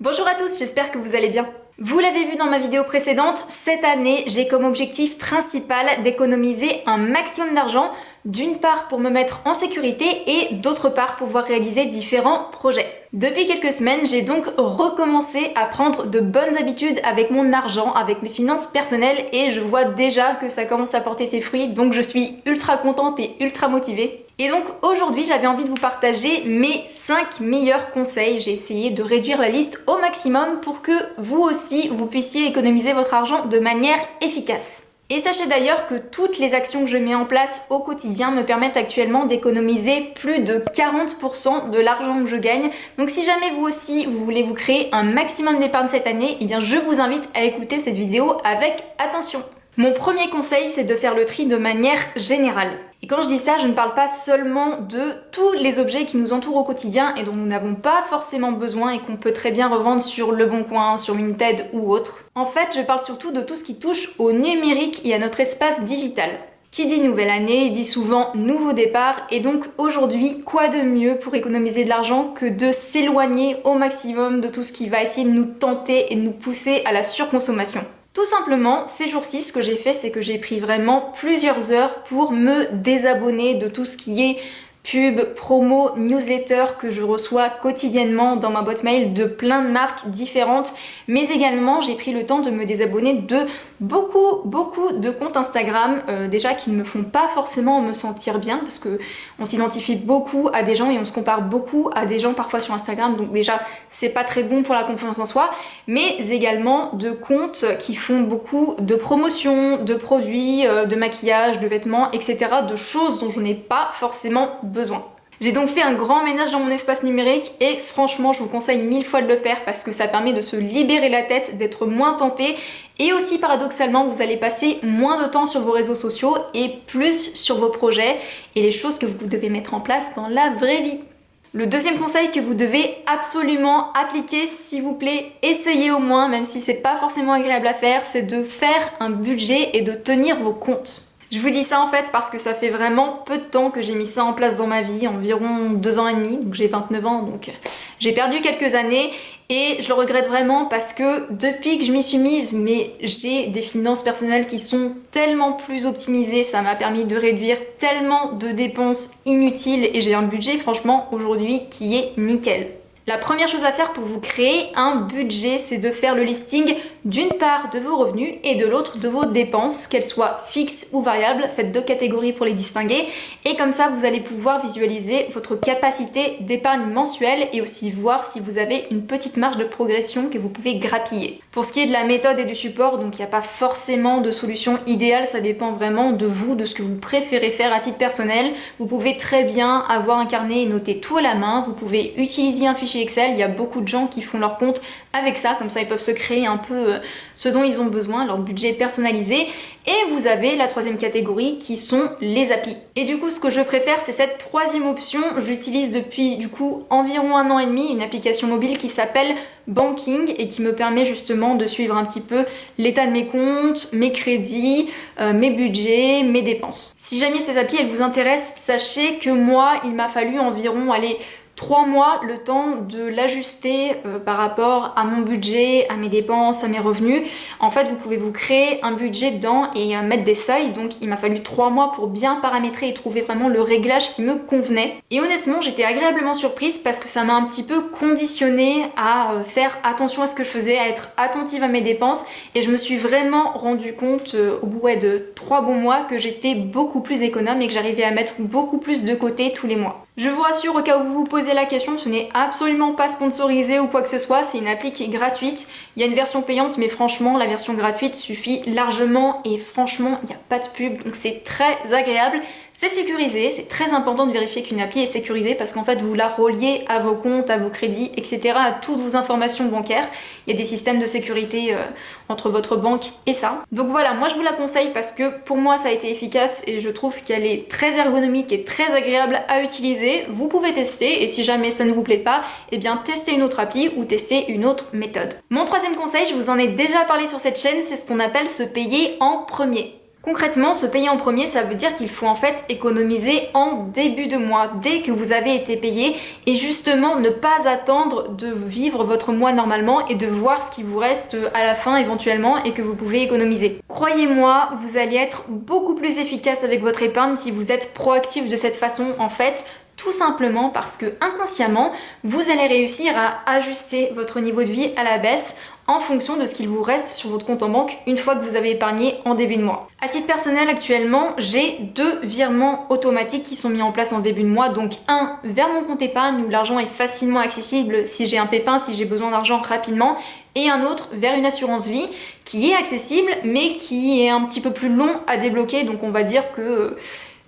Bonjour à tous, j'espère que vous allez bien. Vous l'avez vu dans ma vidéo précédente, cette année, j'ai comme objectif principal d'économiser un maximum d'argent, d'une part pour me mettre en sécurité et d'autre part pour pouvoir réaliser différents projets. Depuis quelques semaines, j'ai donc recommencé à prendre de bonnes habitudes avec mon argent, avec mes finances personnelles et je vois déjà que ça commence à porter ses fruits, donc je suis ultra contente et ultra motivée. Et donc aujourd'hui, j'avais envie de vous partager mes 5 meilleurs conseils. J'ai essayé de réduire la liste au maximum pour que vous aussi, vous puissiez économiser votre argent de manière efficace. Et sachez d'ailleurs que toutes les actions que je mets en place au quotidien me permettent actuellement d'économiser plus de 40% de l'argent que je gagne. Donc si jamais vous aussi, vous voulez vous créer un maximum d'épargne cette année, eh bien je vous invite à écouter cette vidéo avec attention. Mon premier conseil, c'est de faire le tri de manière générale. Et quand je dis ça, je ne parle pas seulement de tous les objets qui nous entourent au quotidien et dont nous n'avons pas forcément besoin et qu'on peut très bien revendre sur Le Bon Coin, sur Vinted ou autre. En fait, je parle surtout de tout ce qui touche au numérique et à notre espace digital. Qui dit nouvelle année dit souvent nouveau départ et donc aujourd'hui, quoi de mieux pour économiser de l'argent que de s'éloigner au maximum de tout ce qui va essayer de nous tenter et de nous pousser à la surconsommation. Tout simplement, ces jours-ci, ce que j'ai fait, c'est que j'ai pris vraiment plusieurs heures pour me désabonner de tout ce qui est pub, promo, newsletter que je reçois quotidiennement dans ma boîte mail de plein de marques différentes, mais également j'ai pris le temps de me désabonner de beaucoup de comptes Instagram, déjà qui ne me font pas forcément me sentir bien parce que on s'identifie beaucoup à des gens et on se compare beaucoup à des gens parfois sur Instagram, donc déjà c'est pas très bon pour la confiance en soi, mais également de comptes qui font beaucoup de promotions, de produits, de maquillage, de vêtements, etc., de choses dont je n'ai pas forcément besoin. J'ai donc fait un grand ménage dans mon espace numérique et franchement je vous conseille 1000 fois de le faire parce que ça permet de se libérer la tête, d'être moins tenté et aussi paradoxalement vous allez passer moins de temps sur vos réseaux sociaux et plus sur vos projets et les choses que vous devez mettre en place dans la vraie vie. Le deuxième conseil que vous devez absolument appliquer, s'il vous plaît, essayez au moins, même si c'est pas forcément agréable à faire, c'est de faire un budget et de tenir vos comptes. Je vous dis ça en fait parce que ça fait vraiment peu de temps que j'ai mis ça en place dans ma vie, environ 2 ans et demi, donc j'ai 29 ans, donc j'ai perdu quelques années et je le regrette vraiment parce que depuis que je m'y suis mise, mais j'ai des finances personnelles qui sont tellement plus optimisées, ça m'a permis de réduire tellement de dépenses inutiles et j'ai un budget franchement aujourd'hui qui est nickel. La première chose à faire pour vous créer un budget, c'est de faire le listing d'une part de vos revenus et de l'autre de vos dépenses, qu'elles soient fixes ou variables. Faites 2 catégories pour les distinguer et comme ça vous allez pouvoir visualiser votre capacité d'épargne mensuelle et aussi voir si vous avez une petite marge de progression que vous pouvez grappiller. Pour ce qui est de la méthode et du support, donc il n'y a pas forcément de solution idéale, ça dépend vraiment de vous, de ce que vous préférez faire à titre personnel. Vous pouvez très bien avoir un carnet et noter tout à la main, vous pouvez utiliser un fichier Excel, il y a beaucoup de gens qui font leur compte avec ça, comme ça ils peuvent se créer un peu ce dont ils ont besoin, leur budget personnalisé. Et vous avez la troisième catégorie qui sont les applis. Et du coup ce que je préfère c'est cette troisième option, j'utilise depuis du coup environ 1 an et demi une application mobile qui s'appelle Banking et qui me permet justement de suivre un petit peu l'état de mes comptes, mes crédits, mes budgets, mes dépenses. Si jamais cette appli elle vous intéresse, sachez que moi il m'a fallu environ 3 mois le temps de l'ajuster par rapport à mon budget, à mes dépenses, à mes revenus. En fait, vous pouvez vous créer un budget dedans et mettre des seuils. Donc, il m'a fallu 3 mois pour bien paramétrer et trouver vraiment le réglage qui me convenait. Et honnêtement, j'étais agréablement surprise parce que ça m'a un petit peu conditionnée à faire attention à ce que je faisais, à être attentive à mes dépenses. Et je me suis vraiment rendu compte au bout de 3 bons mois que j'étais beaucoup plus économe et que j'arrivais à mettre beaucoup plus de côté tous les mois. Je vous rassure, au cas où vous vous posez la question, ce n'est absolument pas sponsorisé ou quoi que ce soit, c'est une appli qui est gratuite. Il y a une version payante, mais franchement, la version gratuite suffit largement et franchement, il n'y a pas de pub, donc c'est très agréable. C'est sécurisé, c'est très important de vérifier qu'une appli est sécurisée parce qu'en fait vous la reliez à vos comptes, à vos crédits, etc., à toutes vos informations bancaires. Il y a des systèmes de sécurité entre votre banque et ça. Donc voilà, moi je vous la conseille parce que pour moi ça a été efficace et je trouve qu'elle est très ergonomique et très agréable à utiliser. Vous pouvez tester et si jamais ça ne vous plaît pas, eh bien testez une autre appli ou testez une autre méthode. Mon troisième conseil, je vous en ai déjà parlé sur cette chaîne, c'est ce qu'on appelle se payer en premier. Concrètement, se payer en premier, ça veut dire qu'il faut en fait économiser en début de mois, dès que vous avez été payé, et justement ne pas attendre de vivre votre mois normalement et de voir ce qui vous reste à la fin éventuellement et que vous pouvez économiser. Croyez-moi, vous allez être beaucoup plus efficace avec votre épargne si vous êtes proactif de cette façon en fait. Tout simplement parce que inconsciemment, vous allez réussir à ajuster votre niveau de vie à la baisse en fonction de ce qu'il vous reste sur votre compte en banque une fois que vous avez épargné en début de mois. À titre personnel, actuellement, j'ai 2 virements automatiques qui sont mis en place en début de mois. Donc un vers mon compte épargne où l'argent est facilement accessible si j'ai un pépin, si j'ai besoin d'argent rapidement, et un autre vers une assurance vie qui est accessible mais qui est un petit peu plus long à débloquer. Donc on va dire que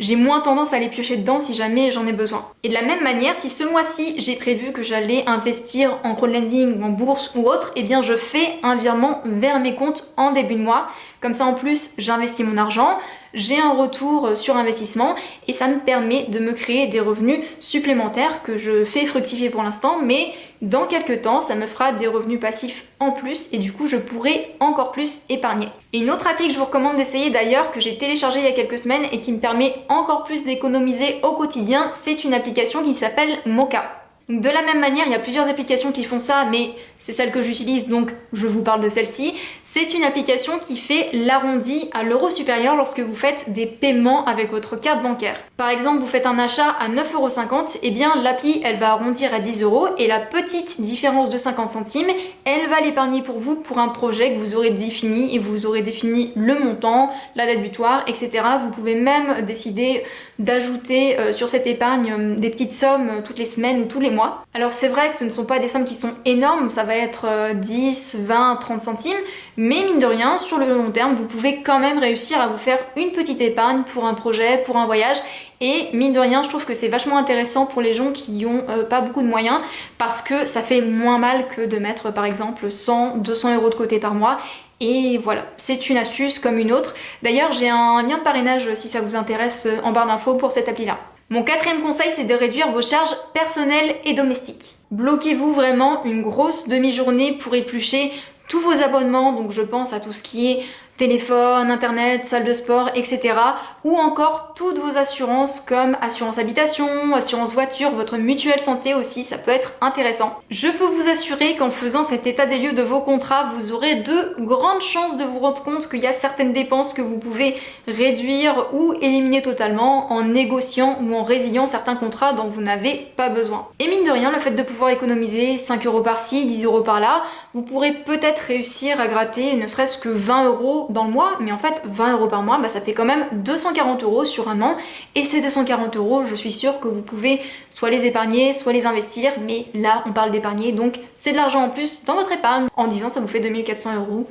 j'ai moins tendance à aller piocher dedans si jamais j'en ai besoin. Et de la même manière, si ce mois-ci j'ai prévu que j'allais investir en crowdlending ou en bourse ou autre, eh bien je fais un virement vers mes comptes en début de mois. Comme ça en plus j'investis mon argent, j'ai un retour sur investissement et ça me permet de me créer des revenus supplémentaires que je fais fructifier pour l'instant, mais dans quelques temps ça me fera des revenus passifs en plus et du coup je pourrai encore plus épargner. Et une autre appli que je vous recommande d'essayer d'ailleurs, que j'ai téléchargée il y a quelques semaines et qui me permet encore plus d'économiser au quotidien, c'est une application qui s'appelle Moka. Donc de la même manière, il y a plusieurs applications qui font ça, mais c'est celle que j'utilise, donc je vous parle de celle-ci. C'est une application qui fait l'arrondi à l'euro supérieur lorsque vous faites des paiements avec votre carte bancaire. Par exemple, vous faites un achat à 9,50€, et bien l'appli, elle va arrondir à 10€ et la petite différence de 50 centimes, elle va l'épargner pour vous pour un projet que vous aurez défini, et vous aurez défini le montant, la date butoir, etc. Vous pouvez même décider d'ajouter sur cette épargne des petites sommes toutes les semaines ou tous les mois. Alors c'est vrai que ce ne sont pas des sommes qui sont énormes, ça va être 10, 20, 30 centimes, mais mine de rien, sur le long terme, vous pouvez quand même réussir à vous faire une petite épargne pour un projet, pour un voyage. Et mine de rien, je trouve que c'est vachement intéressant pour les gens qui ont pas beaucoup de moyens parce que ça fait moins mal que de mettre par exemple 100, 200€ de côté par mois. Et voilà, c'est une astuce comme une autre. D'ailleurs, j'ai un lien de parrainage si ça vous intéresse en barre d'infos pour cette appli-là. Mon 4e conseil, c'est de réduire vos charges personnelles et domestiques. Bloquez-vous vraiment une grosse demi-journée pour éplucher tous vos abonnements, donc je pense à tout ce qui est téléphone, internet, salle de sport, etc. Ou encore toutes vos assurances comme assurance habitation, assurance voiture, votre mutuelle santé aussi, ça peut être intéressant. Je peux vous assurer qu'en faisant cet état des lieux de vos contrats, vous aurez de grandes chances de vous rendre compte qu'il y a certaines dépenses que vous pouvez réduire ou éliminer totalement en négociant ou en résiliant certains contrats dont vous n'avez pas besoin. Et mine de rien, le fait de pouvoir économiser 5€ par-ci, 10€ par-là, vous pourrez peut-être réussir à gratter ne serait-ce que 20€ dans le mois, mais en fait 20€ par mois, ça fait quand même 240€ sur un an, et ces 240€, je suis sûre que vous pouvez soit les épargner, soit les investir, mais là on parle d'épargner, donc c'est de l'argent en plus dans votre épargne, en disant ça vous fait 2400€.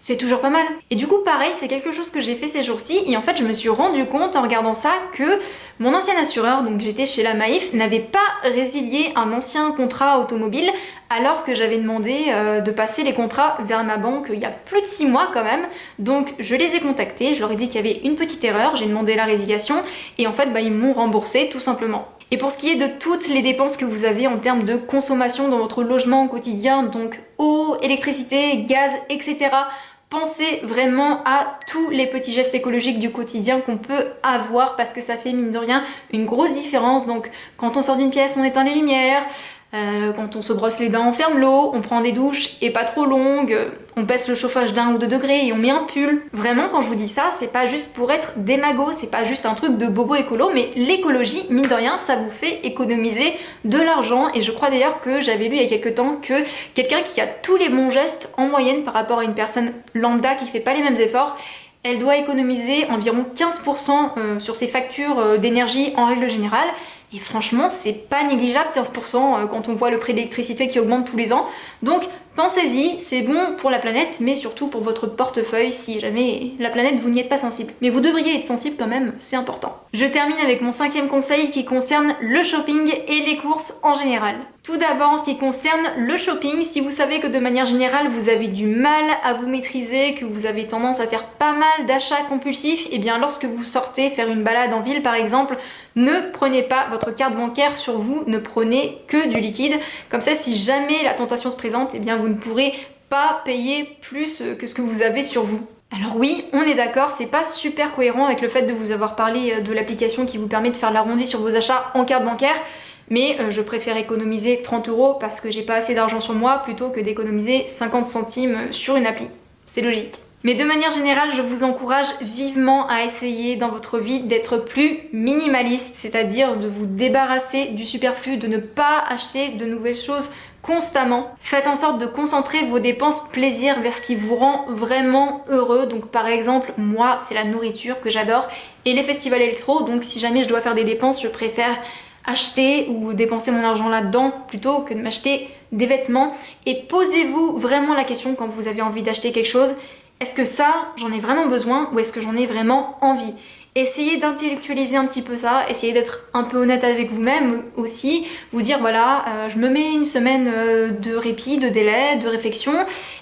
C'est toujours pas mal. Et du coup pareil, c'est quelque chose que j'ai fait ces jours-ci et en fait je me suis rendu compte en regardant ça que mon ancien assureur, donc j'étais chez la Maïf, n'avait pas résilié un ancien contrat automobile alors que j'avais demandé de passer les contrats vers ma banque il y a plus de 6 mois quand même. Donc je les ai contactés, je leur ai dit qu'il y avait une petite erreur, j'ai demandé la résiliation et en fait ils m'ont remboursé tout simplement. Et pour ce qui est de toutes les dépenses que vous avez en termes de consommation dans votre logement au quotidien, donc eau, électricité, gaz, etc., pensez vraiment à tous les petits gestes écologiques du quotidien qu'on peut avoir parce que ça fait mine de rien une grosse différence. Donc quand on sort d'une pièce, on éteint les lumières, quand on se brosse les dents, on ferme l'eau, on prend des douches et pas trop longues, on baisse le chauffage d'1 ou 2 degrés et on met un pull. Vraiment, quand je vous dis ça, c'est pas juste pour être démago, c'est pas juste un truc de bobo écolo, mais l'écologie, mine de rien, ça vous fait économiser de l'argent. Et je crois d'ailleurs que j'avais lu il y a quelques temps que quelqu'un qui a tous les bons gestes en moyenne par rapport à une personne lambda qui fait pas les mêmes efforts, elle doit économiser environ 15% sur ses factures d'énergie en règle générale. Et franchement, c'est pas négligeable 15% quand on voit le prix de l'électricité qui augmente tous les ans. Donc pensez-y, c'est bon pour la planète, mais surtout pour votre portefeuille si jamais la planète vous n'y êtes pas sensible. Mais vous devriez être sensible quand même, c'est important. Je termine avec mon 5e conseil qui concerne le shopping et les courses en général. Tout d'abord, en ce qui concerne le shopping, si vous savez que de manière générale vous avez du mal à vous maîtriser, que vous avez tendance à faire pas mal d'achats compulsifs, et bien lorsque vous sortez faire une balade en ville par exemple, ne prenez pas votre carte bancaire sur vous, ne prenez que du liquide. Comme ça, si jamais la tentation se présente, eh bien vous ne pourrez pas payer plus que ce que vous avez sur vous. Alors oui, on est d'accord, c'est pas super cohérent avec le fait de vous avoir parlé de l'application qui vous permet de faire l'arrondi sur vos achats en carte bancaire, mais je préfère économiser 30 € parce que j'ai pas assez d'argent sur moi plutôt que d'économiser 50 centimes sur une appli. C'est logique. Mais de manière générale, je vous encourage vivement à essayer dans votre vie d'être plus minimaliste, c'est-à-dire de vous débarrasser du superflu, de ne pas acheter de nouvelles choses constamment. Faites en sorte de concentrer vos dépenses plaisir vers ce qui vous rend vraiment heureux. Donc par exemple, moi, c'est la nourriture que j'adore et les festivals électro. Donc si jamais je dois faire des dépenses, je préfère acheter ou dépenser mon argent là-dedans plutôt que de m'acheter des vêtements. Et posez-vous vraiment la question quand vous avez envie d'acheter quelque chose. Est-ce que ça, j'en ai vraiment besoin ou est-ce que j'en ai vraiment envie? Essayez d'intellectualiser un petit peu ça, essayez d'être un peu honnête avec vous-même aussi, vous dire voilà, je me mets une semaine de répit, de délai, de réflexion.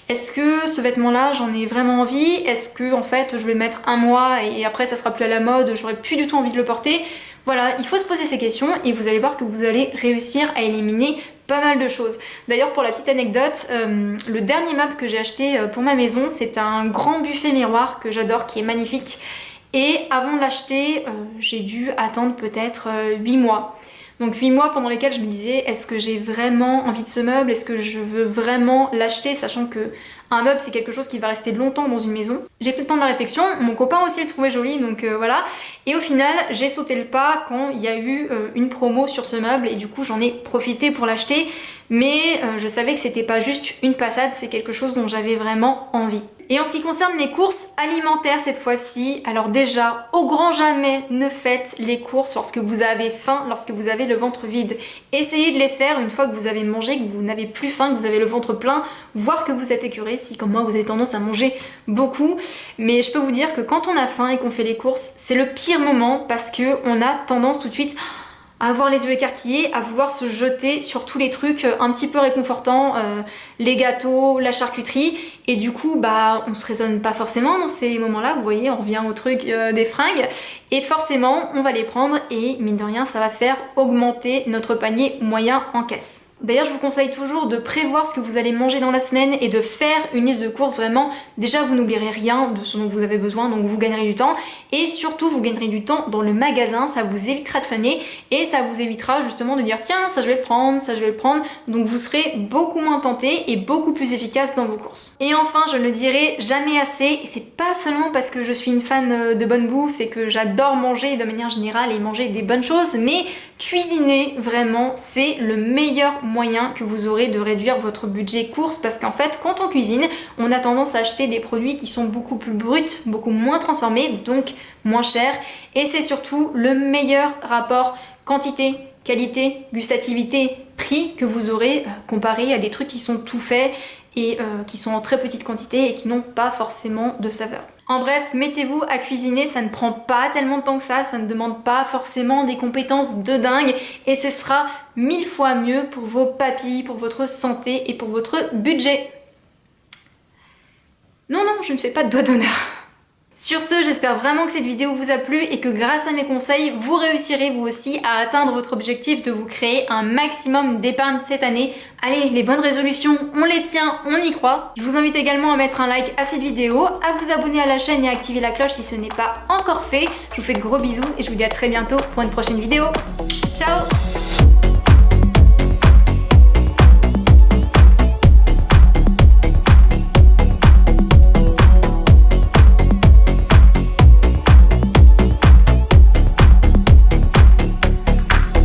Est-ce que ce vêtement-là, j'en ai vraiment envie? Est-ce que en fait, je vais le mettre un mois et après ça sera plus à la mode, j'aurai plus du tout envie de le porter? Voilà, il faut se poser ces questions et vous allez voir que vous allez réussir à éliminer pas mal de choses. D'ailleurs, pour la petite anecdote, le dernier meuble que j'ai acheté pour ma maison, c'est un grand buffet miroir que j'adore, qui est magnifique. Et avant de l'acheter, j'ai dû attendre peut-être 8 mois. Donc 8 mois pendant lesquels je me disais, est-ce que j'ai vraiment envie de ce meuble? Est-ce que je veux vraiment l'acheter? Sachant que un meuble, c'est quelque chose qui va rester longtemps dans une maison. J'ai pris le temps de la réflexion, mon copain aussi le trouvait joli, donc voilà. Et au final, j'ai sauté le pas quand il y a eu une promo sur ce meuble et du coup j'en ai profité pour l'acheter. Mais je savais que c'était pas juste une passade, c'est quelque chose dont j'avais vraiment envie. Et en ce qui concerne les courses alimentaires cette fois-ci, alors déjà, au grand jamais, ne faites les courses lorsque vous avez faim, lorsque vous avez le ventre vide. Essayez de les faire une fois que vous avez mangé, que vous n'avez plus faim, que vous avez le ventre plein, voire que vous êtes écœuré, si comme moi vous avez tendance à manger beaucoup. Mais je peux vous dire que quand on a faim et qu'on fait les courses, c'est le pire moment parce qu'on a tendance tout de suite à avoir les yeux écarquillés, à vouloir se jeter sur tous les trucs un petit peu réconfortants, les gâteaux, la charcuterie, et du coup bah on se raisonne pas forcément dans ces moments-là, vous voyez, on revient au truc des fringues, et forcément on va les prendre et mine de rien ça va faire augmenter notre panier moyen en caisse. D'ailleurs, je vous conseille toujours de prévoir ce que vous allez manger dans la semaine et de faire une liste de courses vraiment. Déjà, vous n'oublierez rien de ce dont vous avez besoin, donc vous gagnerez du temps. Et surtout, vous gagnerez du temps dans le magasin, ça vous évitera de flâner et ça vous évitera justement de dire tiens, ça je vais le prendre, ça je vais le prendre. Donc vous serez beaucoup moins tenté et beaucoup plus efficace dans vos courses. Et enfin, je ne le dirai jamais assez, et c'est pas seulement parce que je suis une fan de bonne bouffe et que j'adore manger de manière générale et manger des bonnes choses, mais cuisiner vraiment, c'est le meilleur moyen que vous aurez de réduire votre budget courses parce qu'en fait quand on cuisine on a tendance à acheter des produits qui sont beaucoup plus bruts, beaucoup moins transformés, donc moins chers, et c'est surtout le meilleur rapport quantité, qualité, gustativité, prix que vous aurez comparé à des trucs qui sont tout faits et qui sont en très petite quantité et qui n'ont pas forcément de saveur. En bref, mettez-vous à cuisiner, ça ne prend pas tellement de temps que ça ne demande pas forcément des compétences de dingue et ce sera 1000 fois mieux pour vos papilles, pour votre santé et pour votre budget. Non, je ne fais pas de doigt d'honneur. Sur ce, j'espère vraiment que cette vidéo vous a plu et que grâce à mes conseils, vous réussirez vous aussi à atteindre votre objectif de vous créer un maximum d'épargne cette année. Allez, les bonnes résolutions, on les tient, on y croit. Je vous invite également à mettre un like à cette vidéo, à vous abonner à la chaîne et à activer la cloche si ce n'est pas encore fait. Je vous fais de gros bisous et je vous dis à très bientôt pour une prochaine vidéo. Ciao!